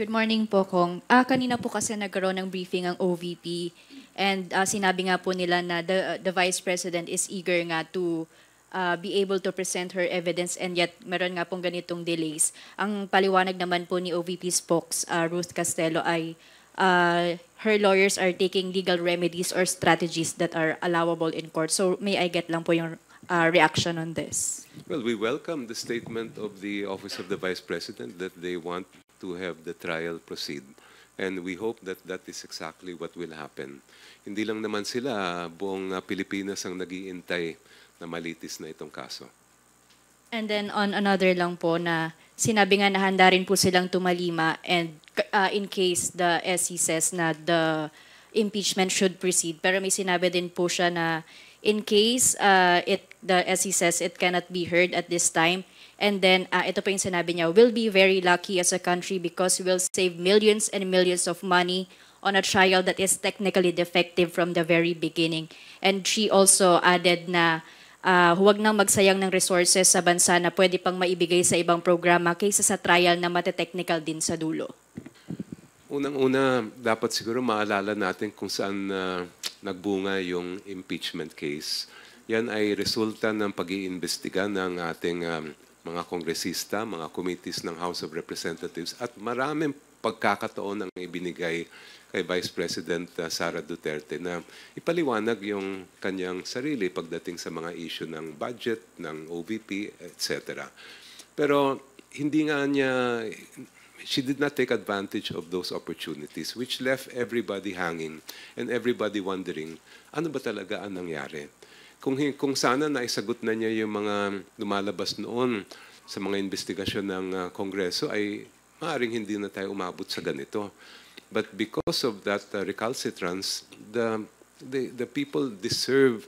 Good morning po, Kong. Kanina po kasi nagkaroon ng briefing ang OVP and sinabi nga po nila na the Vice President is eager nga to be able to present her evidence and yet meron nga pong ganitong delays. Ang paliwanag naman po ni OVP spokes Ruth Castelo ay her lawyers are taking legal remedies or strategies that are allowable in court. So may I get lang po yung reaction on this? Well, we welcome the statement of the Office of the Vice President that they want to have the trial proceed. And we hope that that is exactly what will happen. Hindi lang naman sila, buong Pilipinas ang nag-iintay na malitis na itong kaso. And then on another lang po na sinabi nga na handa rin po silang tumalima and in case the SC says na the impeachment should proceed. Pero may sinabi din po siya na in case the SC says it cannot be heard at this time. And then ito po yung sinabi niya, we'll be very lucky as a country because we'll save millions and millions of money on a trial that is technically defective from the very beginning. And she also added na huwag nang magsayang ng resources sa bansa na pwede pang maibigay sa ibang programa kaysa sa trial na mate-technical din sa dulo. Unang-una, dapat siguro maalala natin kung saan nagbunga yung impeachment case. Yan ay resulta ng pag-iimbestiga ng ating mga kongresista, mga committees ng House of Representatives at maraming pagkakataon ang ibinigay kay Vice President Sara Duterte na ipaliwanag yung kanyang sarili pagdating sa mga issue ng budget, ng OVP, etc. Pero hindi nga niya, she did not take advantage of those opportunities which left everybody hanging and everybody wondering, ano ba talaga ang nangyari? Kung sana naisagot na niya yung mga lumalabas noon sa mga investigasyon ng Kongreso ay maaaring hindi na tayo umabot sa ganito. But because of that recalcitrance, the people deserve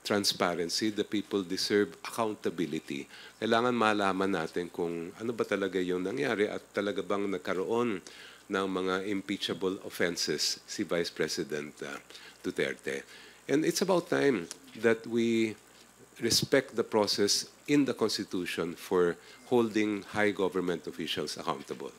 transparency, the people deserve accountability. Kailangan malaman natin kung ano ba talaga yung nangyari at talaga bang nagkaroon ng mga impeachable offenses si Vice President Duterte. And it's about time that we respect the process in the Constitution for holding high government officials accountable.